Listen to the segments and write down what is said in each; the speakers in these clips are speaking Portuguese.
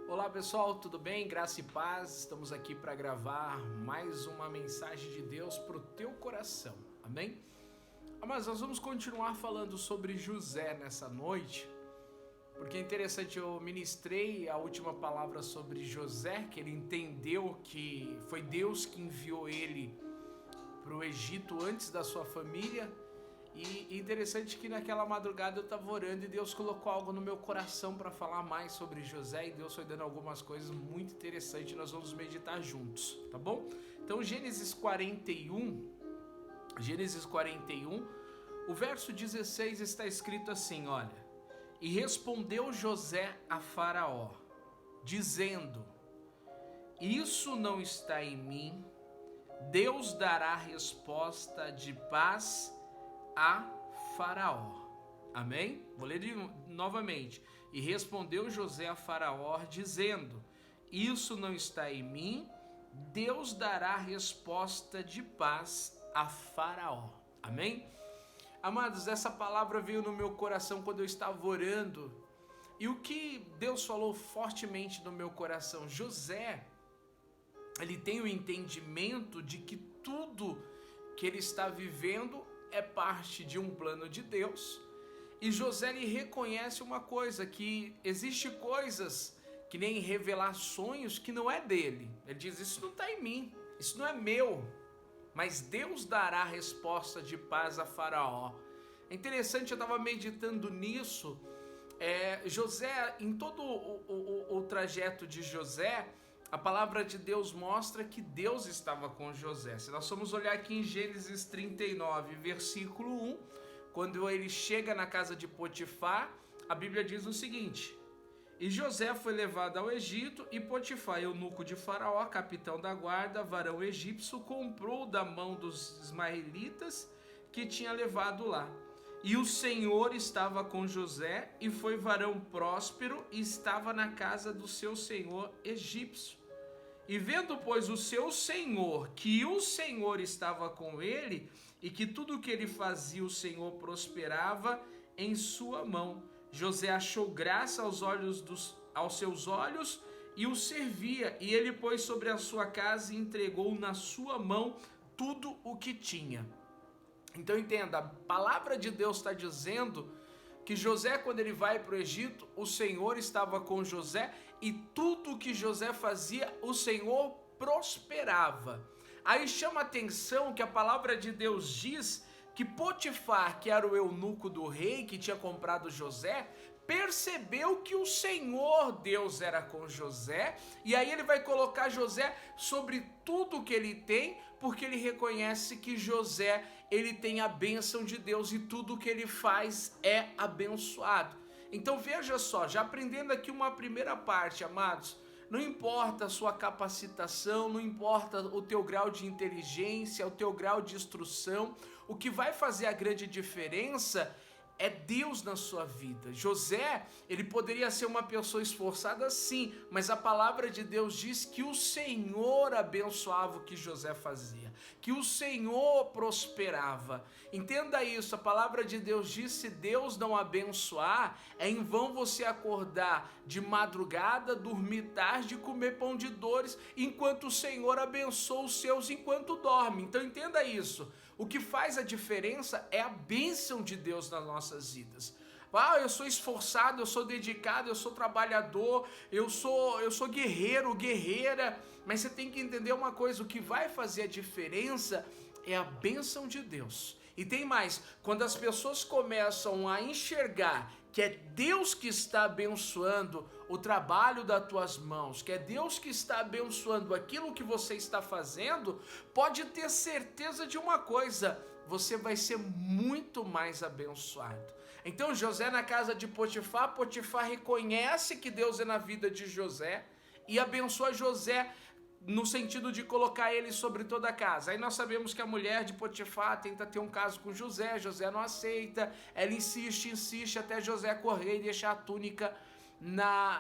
Olá pessoal, tudo bem? Graça e paz, estamos aqui para gravar mais uma mensagem de Deus para o teu coração, amém? Mas nós vamos continuar falando sobre José nessa noite, porque é interessante, eu ministrei a última palavra sobre José, que ele entendeu que foi Deus que enviou ele para o Egito antes da sua família. E interessante que naquela madrugada eu estava orando e Deus colocou algo no meu coração para falar mais sobre José, e Deus foi dando algumas coisas muito interessantes, nós vamos meditar juntos, tá bom? Então Gênesis 41, o verso 16 está escrito assim, olha: E respondeu José a Faraó, dizendo: Isso não está em mim, Deus dará resposta de paz a Faraó. Amém? Vou ler novamente. E respondeu José a Faraó, dizendo: Isso não está em mim, Deus dará resposta de paz a Faraó. Amém? Amados, essa palavra veio no meu coração quando eu estava orando. E o que Deus falou fortemente no meu coração? José, ele tem o entendimento de que tudo que ele está vivendo é parte de um plano de Deus. E José, ele reconhece uma coisa, que existe coisas que nem revelar sonhos que não é dele. Ele diz: isso não está em mim, isso não é meu, mas Deus dará resposta de paz a Faraó. É interessante, eu estava meditando nisso. José, em todo o trajeto de José, a palavra de Deus mostra que Deus estava com José. Se nós formos olhar aqui em Gênesis 39, versículo 1, quando ele chega na casa de Potifar, a Bíblia diz o seguinte: E José foi levado ao Egito, e Potifar, eunuco de Faraó, capitão da guarda, varão egípcio, comprou da mão dos ismaelitas que tinha levado lá. E o Senhor estava com José, e foi varão próspero, e estava na casa do seu senhor egípcio. E vendo, pois, o seu senhor, que o Senhor estava com ele, e que tudo o que ele fazia o Senhor prosperava em sua mão, José achou graça aos seus olhos, e o servia, e ele pôs sobre a sua casa e entregou na sua mão tudo o que tinha. Então entenda, a palavra de Deus está dizendo que José, quando ele vai para o Egito, o Senhor estava com José, e tudo que José fazia, o Senhor prosperava. Aí chama a atenção que a palavra de Deus diz que Potifar, que era o eunuco do rei que tinha comprado José, percebeu que o Senhor Deus era com José, e aí ele vai colocar José sobre tudo que ele tem, porque ele reconhece que José, ele tem a bênção de Deus, e tudo que ele faz é abençoado. Então veja só, já aprendendo aqui uma primeira parte, amados, não importa a sua capacitação, não importa o teu grau de inteligência, o teu grau de instrução, o que vai fazer a grande diferença é Deus na sua vida. José, ele poderia ser uma pessoa esforçada, sim, mas a palavra de Deus diz que o Senhor abençoava o que José fazia, que o Senhor prosperava. Entenda isso, a palavra de Deus diz: se Deus não abençoar, é em vão você acordar de madrugada, dormir tarde e comer pão de dores, enquanto o Senhor abençoa os seus enquanto dorme. Então entenda isso, o que faz a diferença é a bênção de Deus nas nossas vidas. Eu sou esforçado, eu sou dedicado, eu sou trabalhador, eu sou guerreiro, guerreira, mas você tem que entender uma coisa: o que vai fazer a diferença é a bênção de Deus. E tem mais, quando as pessoas começam a enxergar que é Deus que está abençoando o trabalho das tuas mãos, que é Deus que está abençoando aquilo que você está fazendo, pode ter certeza de uma coisa: você vai ser muito mais abençoado. Então José, na casa de Potifar, Potifar reconhece que Deus é na vida de José e abençoa José no sentido de colocar ele sobre toda a casa. Aí nós sabemos que a mulher de Potifar tenta ter um caso com José, José não aceita, ela insiste até José correr e deixar a túnica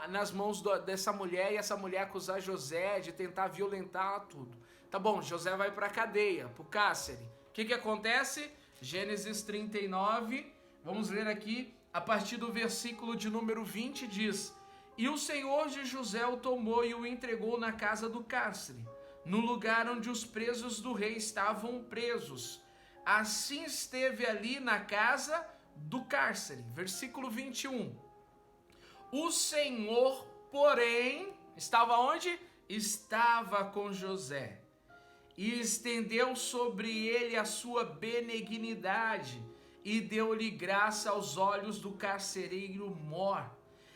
nas mãos dessa mulher, e essa mulher acusar José de tentar violentar tudo. Tá bom, José vai para a cadeia, para o cárcere. O que acontece? Gênesis 39, vamos ler aqui, a partir do versículo de número 20, diz: E o Senhor de José o tomou e o entregou na casa do cárcere, no lugar onde os presos do rei estavam presos. Assim esteve ali na casa do cárcere. Versículo 21. O Senhor, porém, estava onde? Estava com José, e estendeu sobre ele a sua benignidade, e deu-lhe graça aos olhos do carcereiro mor.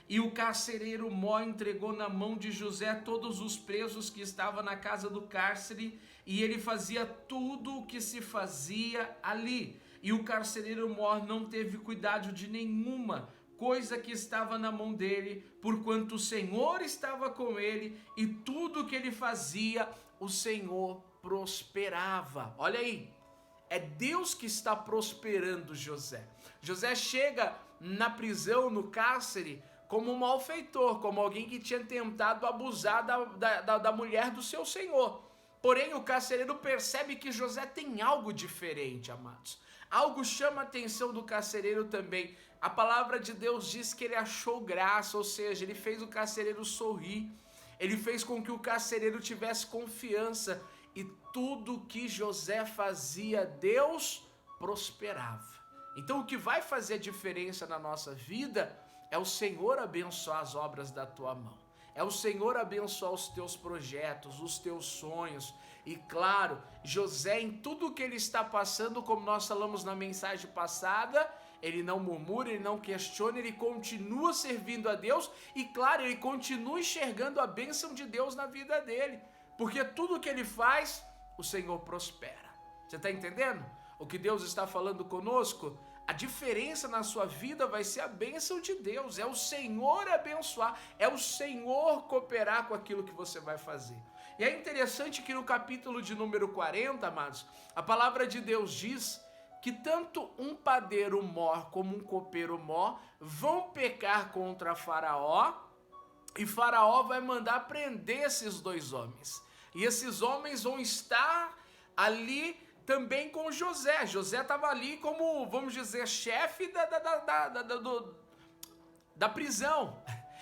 E o carcereiro mor entregou na mão de José todos os presos que estavam na casa do cárcere, e ele fazia tudo o que se fazia ali. E o carcereiro mor não teve cuidado de nenhuma coisa que estava na mão dele, porquanto o Senhor estava com ele, e tudo que ele fazia, o Senhor prosperava. Olha aí, é Deus que está prosperando José. José chega na prisão, no cárcere, como um malfeitor, como alguém que tinha tentado abusar da mulher do seu senhor. Porém, o carcereiro percebe que José tem algo diferente, amados. Algo chama a atenção do carcereiro também. A palavra de Deus diz que ele achou graça, ou seja, ele fez o carcereiro sorrir. Ele fez com que o carcereiro tivesse confiança, e tudo que José fazia, Deus prosperava. Então o que vai fazer diferença na nossa vida é o Senhor abençoar as obras da tua mão. É o Senhor abençoar os teus projetos, os teus sonhos. E claro, José, em tudo que ele está passando, como nós falamos na mensagem passada, ele não murmura, ele não questiona, ele continua servindo a Deus. E claro, ele continua enxergando a bênção de Deus na vida dele, porque tudo que ele faz, o Senhor prospera. Você está entendendo o que Deus está falando conosco? A diferença na sua vida vai ser a bênção de Deus. É o Senhor abençoar, é o Senhor cooperar com aquilo que você vai fazer. E é interessante que no capítulo de número 40, amados, a palavra de Deus diz que tanto um padeiro mor como um copeiro mor vão pecar contra Faraó, e Faraó vai mandar prender esses dois homens. E esses homens vão estar ali também com José. José estava ali como, vamos dizer, chefe da prisão,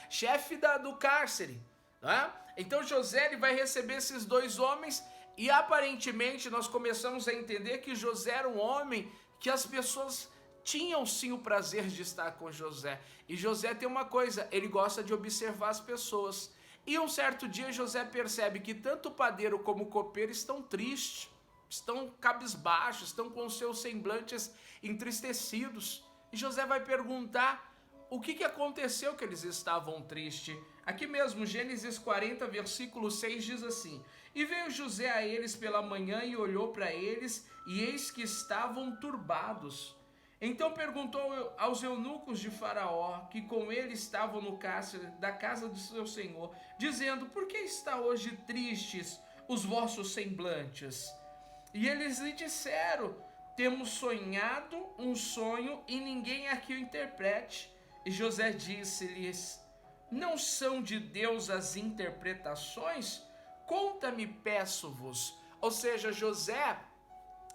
chefe do cárcere, né? Então José, ele vai receber esses dois homens, e aparentemente nós começamos a entender que José era um homem que as pessoas tinham sim o prazer de estar com José. E José tem uma coisa, ele gosta de observar as pessoas. E um certo dia José percebe que tanto o padeiro como o copeiro estão tristes, estão cabisbaixos, estão com seus semblantes entristecidos. E José vai perguntar o que aconteceu que eles estavam tristes. Aqui mesmo, Gênesis 40, versículo 6 diz assim: E veio José a eles pela manhã e olhou para eles, e eis que estavam turbados. Então perguntou aos eunucos de Faraó, que com ele estavam no cárcere da casa do seu senhor, dizendo: Por que está hoje tristes os vossos semblantes? E eles lhe disseram: Temos sonhado um sonho e ninguém aqui o interprete. E José disse-lhes: Não são de Deus as interpretações? Conta-me, peço-vos. Ou seja, José,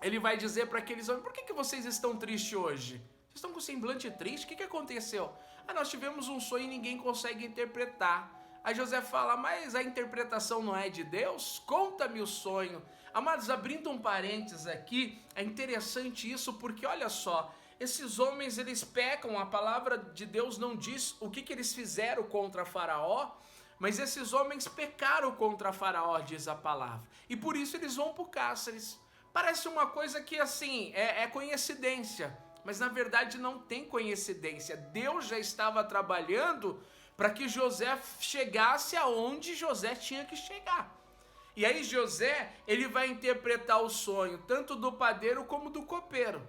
ele vai dizer para aqueles homens: Por que vocês estão tristes hoje? Vocês estão com semblante triste? O que aconteceu? Nós tivemos um sonho e ninguém consegue interpretar. Aí José fala: Mas a interpretação não é de Deus? Conta-me o sonho. Amados, abrindo um parênteses aqui, é interessante isso, porque olha só, esses homens, eles pecam, a palavra de Deus não diz o que eles fizeram contra Faraó, mas esses homens pecaram contra Faraó, diz a palavra, e por isso eles vão para o cárcere. Parece uma coisa que assim, é coincidência, mas na verdade não tem coincidência. Deus já estava trabalhando para que José chegasse aonde José tinha que chegar. E aí José, ele vai interpretar o sonho, tanto do padeiro como do copeiro.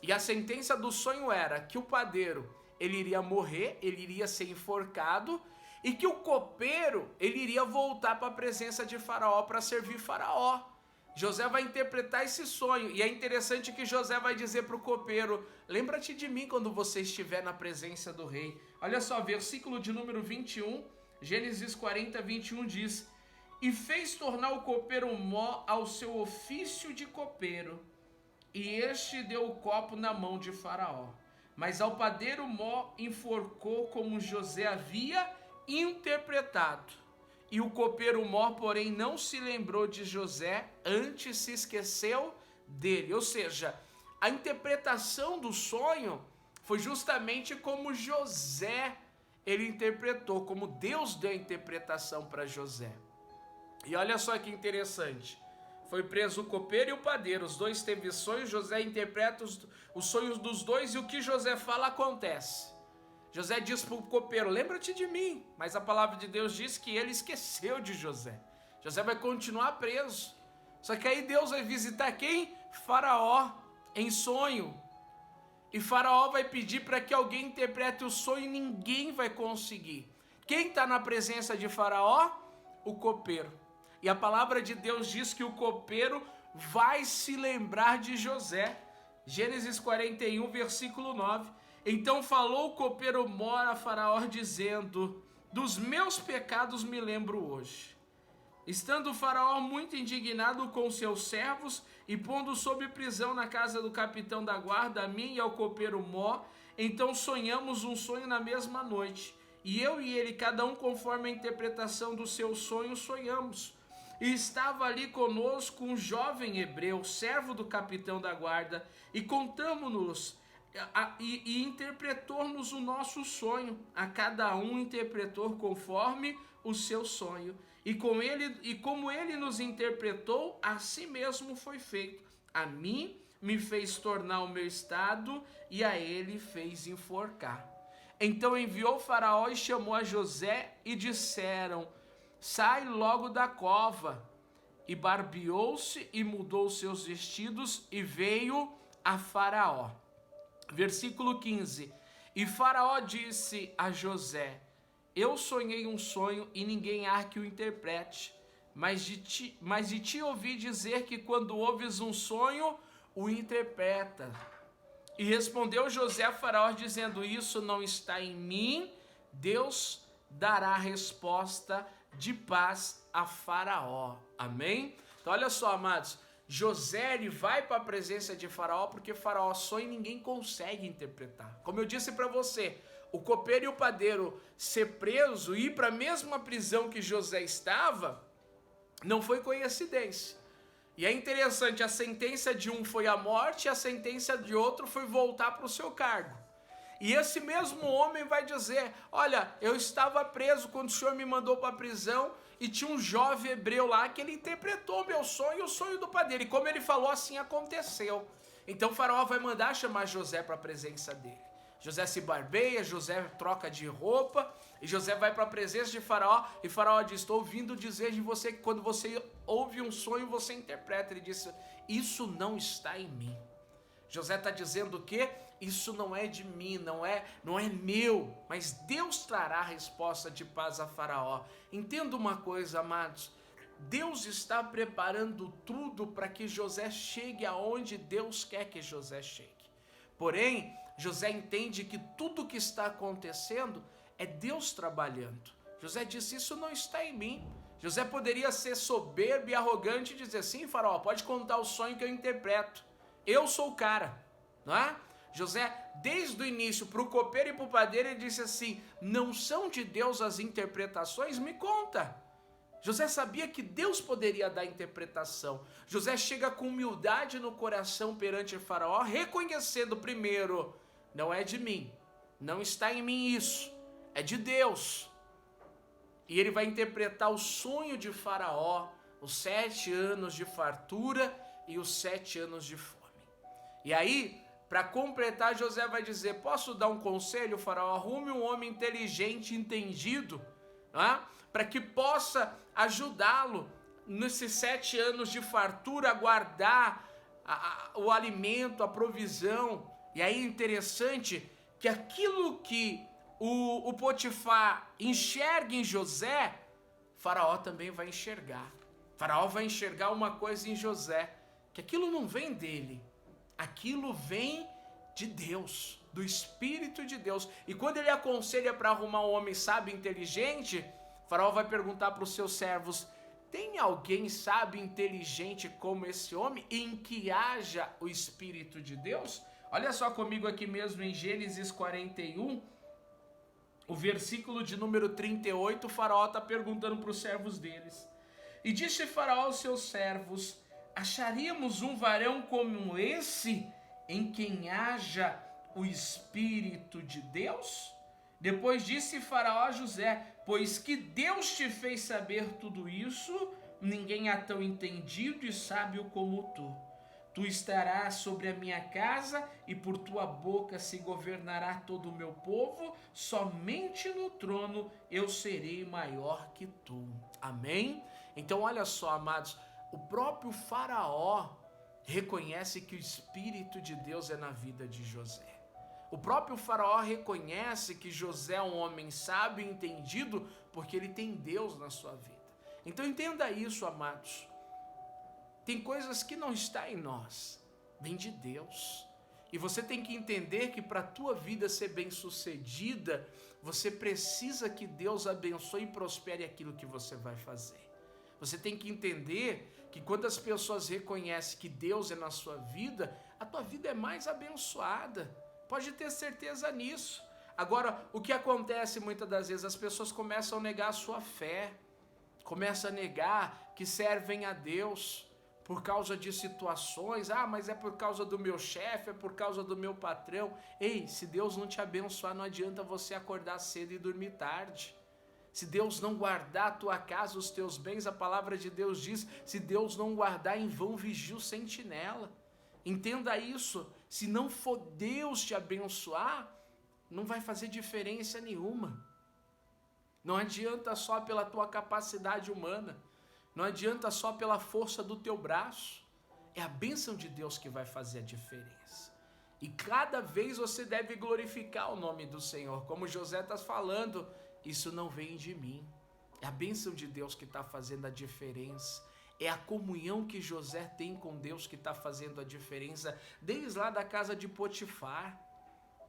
E a sentença do sonho era que o padeiro, ele iria morrer, ele iria ser enforcado, e que o copeiro, ele iria voltar para a presença de Faraó para servir Faraó. José vai interpretar esse sonho, e é interessante que José vai dizer para o copeiro: Lembra-te de mim quando você estiver na presença do rei. Olha só, versículo de número 21, Gênesis 40, 21 diz: E fez tornar o copeiro mó ao seu ofício de copeiro, e este deu o copo na mão de Faraó. Mas ao padeiro mó enforcou como José havia interpretado. E o copeiro-mor, porém, não se lembrou de José, antes se esqueceu dele. Ou seja, a interpretação do sonho foi justamente como José ele interpretou, como Deus deu a interpretação para José. E olha só que interessante. Foi preso o copeiro e o padeiro, os dois teve sonhos, José interpreta os sonhos dos dois e o que José fala acontece. José diz para o copeiro, lembra-te de mim, mas a palavra de Deus diz que ele esqueceu de José. José vai continuar preso, só que aí Deus vai visitar quem? Faraó, em sonho. E Faraó vai pedir para que alguém interprete o sonho e ninguém vai conseguir. Quem está na presença de Faraó? O copeiro. E a palavra de Deus diz que o copeiro vai se lembrar de José. Gênesis 41, versículo 9. Então falou o copeiro-mor a Faraó, dizendo, dos meus pecados me lembro hoje. Estando o Faraó muito indignado com seus servos e pondo sob prisão na casa do capitão da guarda, a mim e ao copeiro-mor, então sonhamos um sonho na mesma noite. E eu e ele, cada um conforme a interpretação do seu sonho, sonhamos. E estava ali conosco um jovem hebreu, servo do capitão da guarda, e contamos-nos e interpretou-nos o nosso sonho. A cada um interpretou conforme o seu sonho. E como ele nos interpretou, assim mesmo foi feito. A mim me fez tornar o meu estado e a ele fez enforcar. Então enviou Faraó e chamou a José e disseram, sai logo da cova. E barbeou-se e mudou seus vestidos e veio a Faraó. Versículo 15. E Faraó disse a José, eu sonhei um sonho e ninguém há que o interprete, mas de ti ouvi dizer que quando ouves um sonho, o interpreta. E respondeu José a Faraó dizendo, isso não está em mim, Deus dará resposta de paz a Faraó. Amém? Então olha só, amados, José ele vai para a presença de Faraó porque Faraó sonha e ninguém consegue interpretar. Como eu disse para você, o copeiro e o padeiro ser preso e ir para a mesma prisão que José estava, não foi coincidência. E é interessante, a sentença de um foi a morte e a sentença de outro foi voltar para o seu cargo. E esse mesmo homem vai dizer, olha, eu estava preso quando o senhor me mandou para a prisão e tinha um jovem hebreu lá que ele interpretou meu sonho e o sonho do padeiro. E como ele falou, assim aconteceu. Então Faraó vai mandar chamar José para a presença dele. José se barbeia, José troca de roupa e José vai para a presença de Faraó e Faraó diz, estou ouvindo dizer de você que quando você ouve um sonho você interpreta. Ele disse, isso não está em mim. José está dizendo o quê? Isso não é de mim, não é meu, mas Deus trará a resposta de paz a Faraó. Entenda uma coisa, amados, Deus está preparando tudo para que José chegue aonde Deus quer que José chegue. Porém, José entende que tudo que está acontecendo é Deus trabalhando. José disse, isso não está em mim. José poderia ser soberbo e arrogante e dizer, sim, Faraó, pode contar o sonho que eu interpreto. Eu sou o cara, não é? José, desde o início, para o copeiro e para o padeiro, ele disse assim, não são de Deus as interpretações? Me conta. José sabia que Deus poderia dar interpretação. José chega com humildade no coração perante Faraó, reconhecendo primeiro, não é de mim, não está em mim isso, é de Deus. E ele vai interpretar o sonho de Faraó, os 7 anos de fartura e os 7 anos de fome. E aí, para completar, José vai dizer, posso dar um conselho, Faraó? Arrume um homem inteligente, entendido, para que possa ajudá-lo nesses 7 anos de fartura a guardar o alimento, a provisão. E aí é interessante que aquilo que o Potifar enxerga em José, Faraó também vai enxergar. Faraó vai enxergar uma coisa em José, que aquilo não vem dele, aquilo vem de Deus, do Espírito de Deus. E quando ele aconselha para arrumar um homem sábio e inteligente, Faraó vai perguntar para os seus servos, tem alguém sábio e inteligente como esse homem, em que haja o Espírito de Deus? Olha só comigo aqui mesmo em Gênesis 41, o versículo de número 38, o faraó está perguntando para os servos deles. E disse Faraó aos seus servos: acharíamos um varão como esse, em quem haja o Espírito de Deus? Depois disse Faraó a José: pois que Deus te fez saber tudo isso, ninguém há tão entendido e sábio como tu. Tu estarás sobre a minha casa, e por tua boca se governará todo o meu povo, somente no trono eu serei maior que tu. Amém? Então olha só, amados, o próprio Faraó reconhece que o Espírito de Deus é na vida de José. O próprio Faraó reconhece que José é um homem sábio e entendido, porque ele tem Deus na sua vida. Então entenda isso, amados. Tem coisas que não está em nós, vem de Deus. E você tem que entender que para a tua vida ser bem sucedida, você precisa que Deus abençoe e prospere aquilo que você vai fazer. Você tem que entender que quando as pessoas reconhecem que Deus é na sua vida, a tua vida é mais abençoada. Pode ter certeza nisso. Agora, o que acontece muitas das vezes, as pessoas começam a negar a sua fé, começam a negar que servem a Deus por causa de situações. Mas é por causa do meu chefe, é por causa do meu patrão. Ei, se Deus não te abençoar, não adianta você acordar cedo e dormir tarde. Se Deus não guardar a tua casa, os teus bens, a palavra de Deus diz, se Deus não guardar, em vão vigia o sentinela. Entenda isso, se não for Deus te abençoar, não vai fazer diferença nenhuma. Não adianta só pela tua capacidade humana, não adianta só pela força do teu braço, é a bênção de Deus que vai fazer a diferença. E cada vez você deve glorificar o nome do Senhor, como José está falando, isso não vem de mim, é a bênção de Deus que está fazendo a diferença, é a comunhão que José tem com Deus que está fazendo a diferença, desde lá da casa de Potifar.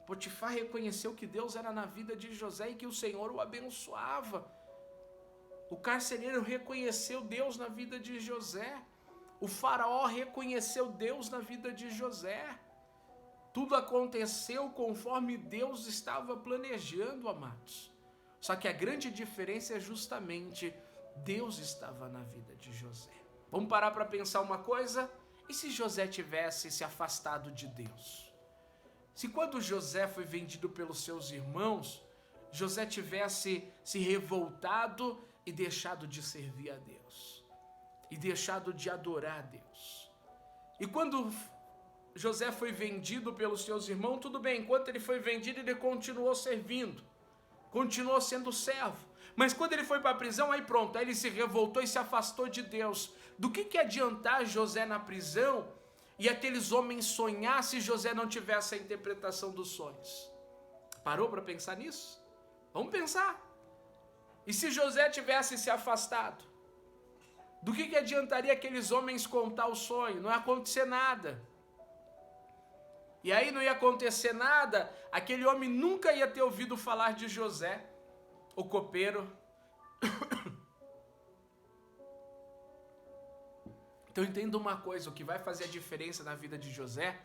Potifar reconheceu que Deus era na vida de José e que o Senhor o abençoava. O carcereiro reconheceu Deus na vida de José. O faraó reconheceu Deus na vida de José. Tudo aconteceu conforme Deus estava planejando, amados. Só que a grande diferença é justamente Deus estava na vida de José. Vamos parar para pensar uma coisa? E se José tivesse se afastado de Deus? Se quando José foi vendido pelos seus irmãos, José tivesse se revoltado e deixado de servir a Deus, e deixado de adorar a Deus. E quando José foi vendido pelos seus irmãos, tudo bem, enquanto ele foi vendido, ele continuou servindo, continuou sendo servo. Mas quando ele foi para a prisão, aí pronto, aí ele se revoltou e se afastou de Deus. Do que adiantar José na prisão e aqueles homens sonhar se José não tivesse a interpretação dos sonhos? Parou para pensar nisso? Vamos pensar. E se José tivesse se afastado? Do que adiantaria aqueles homens contar o sonho? Não ia acontecer nada. E aí não ia acontecer nada, aquele homem nunca ia ter ouvido falar de José, o copeiro. Então entenda uma coisa, o que vai fazer a diferença na vida de José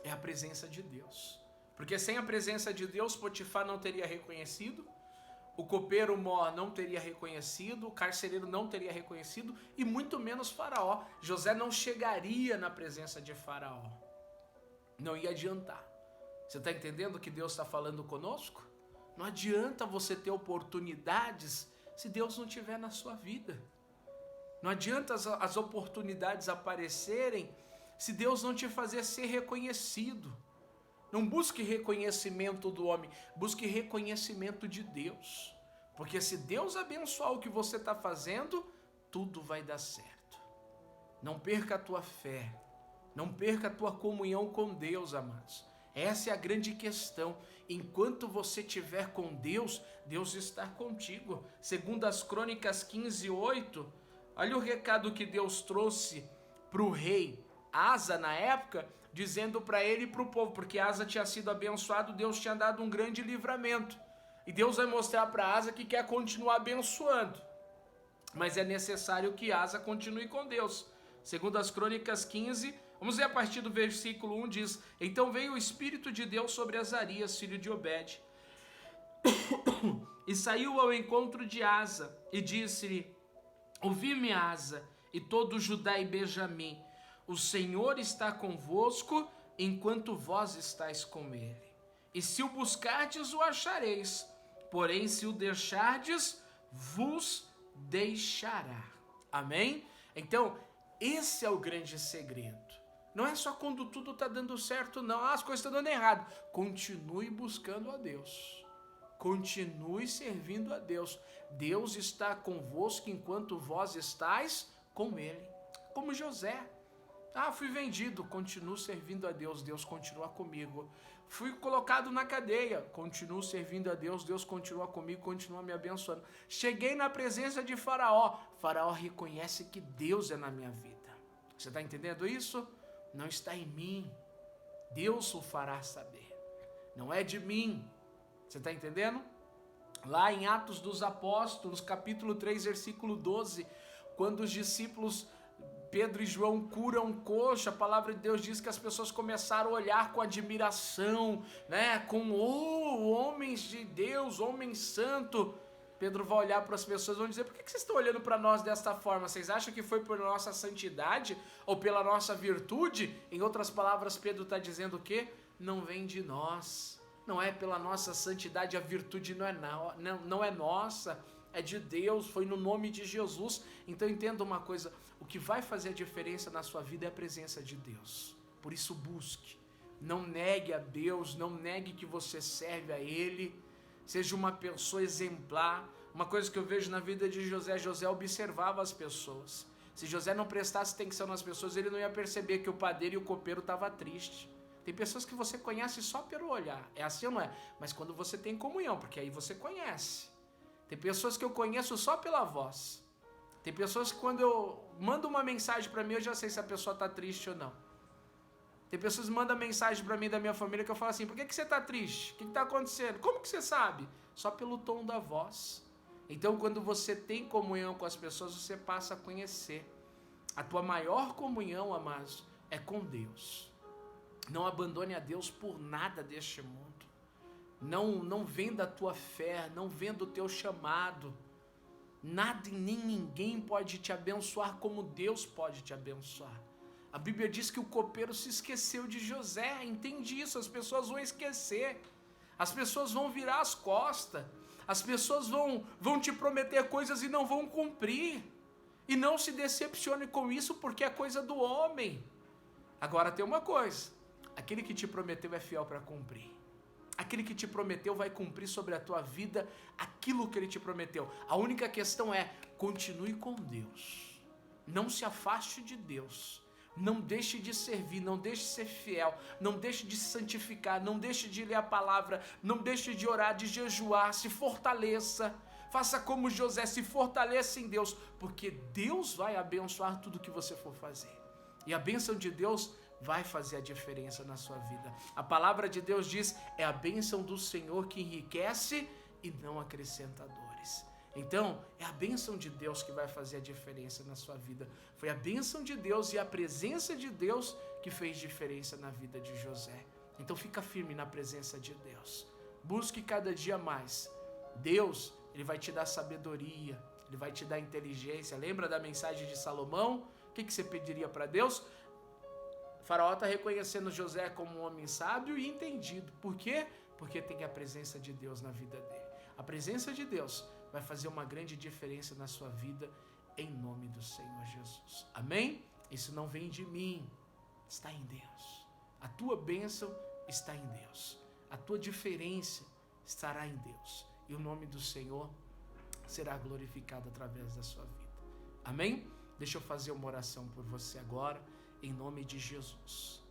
é a presença de Deus. Porque sem a presença de Deus, Potifar não teria reconhecido, o copeiro Mó não teria reconhecido, o carcereiro não teria reconhecido, e muito menos Faraó. José não chegaria na presença de Faraó. Não ia adiantar. Você está entendendo o que Deus está falando conosco? Não adianta você ter oportunidades se Deus não estiver na sua vida. Não adianta as oportunidades aparecerem se Deus não te fazer ser reconhecido. Não busque reconhecimento do homem, busque reconhecimento de Deus. Porque se Deus abençoar o que você está fazendo, tudo vai dar certo. Não perca a tua fé, não perca a tua comunhão com Deus, amados. Essa é a grande questão. Enquanto você estiver com Deus, Deus está contigo. Segundo as Crônicas 15:8, olha o recado que Deus trouxe para o rei Asa na época, dizendo para ele e para o povo, porque Asa tinha sido abençoado, Deus tinha dado um grande livramento. E Deus vai mostrar para Asa que quer continuar abençoando. Mas é necessário que Asa continue com Deus. Segundo as Crônicas 15, vamos ver a partir do versículo 1, diz: Então veio o Espírito de Deus sobre Azarias, filho de Obed, E saiu ao encontro de Asa e disse-lhe: ouvi-me, Asa, e todo Judá e Benjamim, o Senhor está convosco, enquanto vós estáis com ele. E se o buscardes, o achareis, porém se o deixardes, vos deixará. Amém? Então, esse é o grande segredo. Não é só quando tudo está dando certo, não. As coisas estão dando errado. Continue buscando a Deus. Continue servindo a Deus. Deus está convosco enquanto vós estáis com Ele. Como José. Fui vendido. Continuo servindo a Deus. Deus continua comigo. Fui colocado na cadeia. Continuo servindo a Deus. Deus continua comigo, continua me abençoando. Cheguei na presença de Faraó. Faraó reconhece que Deus é na minha vida. Você está entendendo isso? Não está em mim. Deus o fará saber. Não é de mim. Você está entendendo? Lá em Atos dos Apóstolos, capítulo 3, versículo 12, quando os discípulos Pedro e João curam um coxo, a palavra de Deus diz que as pessoas começaram a olhar com admiração, né? Homens de Deus, homem santo. Pedro vai olhar para as pessoas e vão dizer: por que vocês estão olhando para nós desta forma? Vocês acham que foi por nossa santidade ou pela nossa virtude? Em outras palavras, Pedro está dizendo o quê? Não vem de nós, não é pela nossa santidade, a virtude não é nossa, é de Deus, foi no nome de Jesus. Então entenda uma coisa, o que vai fazer a diferença na sua vida é a presença de Deus. Por isso busque, não negue a Deus, não negue que você serve a Ele. Seja uma pessoa exemplar. Uma coisa que eu vejo na vida de José, José observava as pessoas. Se José não prestasse atenção nas pessoas, ele não ia perceber que o padeiro e o copeiro estavam tristes. Tem pessoas que você conhece só pelo olhar, é assim ou não é? Mas quando você tem comunhão, porque aí você conhece. Tem pessoas que eu conheço só pela voz. Tem pessoas que quando eu mando uma mensagem para mim, eu já sei se a pessoa está triste ou não. Tem pessoas que mandam mensagem para mim da minha família que eu falo assim: por que você está triste? O que está acontecendo? Como que você sabe? Só pelo tom da voz. Então quando você tem comunhão com as pessoas, você passa a conhecer. A tua maior comunhão, amados, é com Deus. Não abandone a Deus por nada deste mundo. Não venda a tua fé, não venda o teu chamado. Nada e nem ninguém pode te abençoar como Deus pode te abençoar. A Bíblia diz que o copeiro se esqueceu de José. Entende isso? As pessoas vão esquecer. As pessoas vão virar as costas. As pessoas vão te prometer coisas e não vão cumprir. E não se decepcione com isso, porque é coisa do homem. Agora tem uma coisa: aquele que te prometeu é fiel para cumprir. Aquele que te prometeu vai cumprir sobre a tua vida aquilo que ele te prometeu. A única questão é: continue com Deus. Não se afaste de Deus. Não deixe de servir, não deixe de ser fiel, não deixe de se santificar, não deixe de ler a palavra, não deixe de orar, de jejuar, se fortaleça. Faça como José, se fortaleça em Deus, porque Deus vai abençoar tudo que você for fazer. E a bênção de Deus vai fazer a diferença na sua vida. A palavra de Deus diz: é a bênção do Senhor que enriquece e não acrescenta dores. Então, é a bênção de Deus que vai fazer a diferença na sua vida. Foi a bênção de Deus e a presença de Deus que fez diferença na vida de José. Então, fica firme na presença de Deus. Busque cada dia mais. Deus, Ele vai te dar sabedoria, Ele vai te dar inteligência. Lembra da mensagem de Salomão? O que você pediria para Deus? O faraó está reconhecendo José como um homem sábio e entendido. Por quê? Porque tem a presença de Deus na vida dele. A presença de Deus vai fazer uma grande diferença na sua vida, em nome do Senhor Jesus. Amém? Isso não vem de mim, está em Deus. A tua bênção está em Deus. A tua diferença estará em Deus. E o nome do Senhor será glorificado através da sua vida. Amém? Deixa eu fazer uma oração por você agora, em nome de Jesus.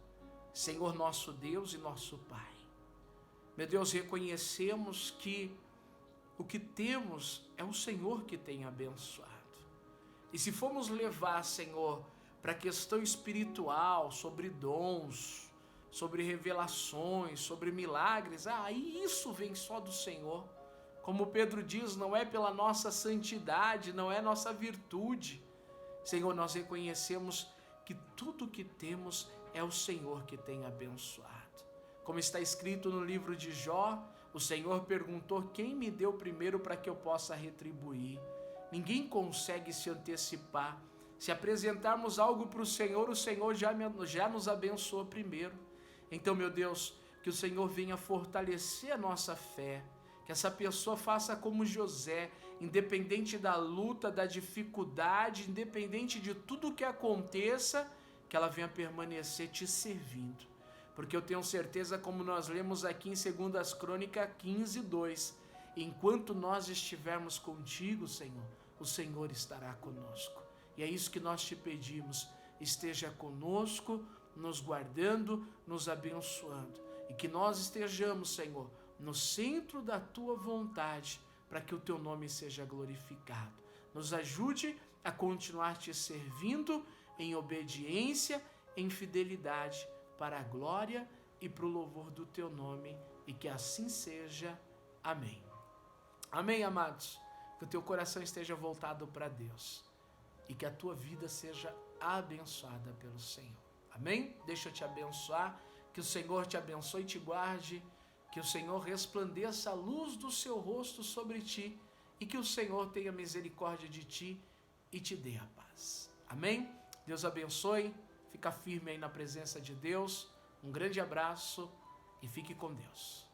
Senhor nosso Deus e nosso Pai, meu Deus, reconhecemos que o que temos é o Senhor que tem abençoado. E se formos levar, Senhor, para a questão espiritual, sobre dons, sobre revelações, sobre milagres, isso vem só do Senhor. Como Pedro diz, não é pela nossa santidade, não é nossa virtude. Senhor, nós reconhecemos que tudo que temos é o Senhor que tem abençoado. Como está escrito no livro de Jó, O Senhor perguntou: quem me deu primeiro para que eu possa retribuir? Ninguém consegue se antecipar. Se apresentarmos algo para o Senhor já nos abençoou primeiro. Então, meu Deus, que o Senhor venha fortalecer a nossa fé, que essa pessoa faça como José, independente da luta, da dificuldade, independente de tudo o que aconteça, que ela venha permanecer te servindo. Porque eu tenho certeza, como nós lemos aqui em 2 Crônicas 15:2, enquanto nós estivermos contigo, Senhor, o Senhor estará conosco. E é isso que nós te pedimos: esteja conosco, nos guardando, nos abençoando. E que nós estejamos, Senhor, no centro da tua vontade, para que o teu nome seja glorificado. Nos ajude a continuar te servindo em obediência, em fidelidade, para a glória e para o louvor do teu nome, e que assim seja. Amém. Amém, amados. Que o teu coração esteja voltado para Deus e que a tua vida seja abençoada pelo Senhor. Amém? Deixa eu te abençoar. Que o Senhor te abençoe e te guarde. Que o Senhor resplandeça a luz do seu rosto sobre ti e que o Senhor tenha misericórdia de ti e te dê a paz. Amém? Deus abençoe. Fica firme aí na presença de Deus. Um grande abraço e fique com Deus.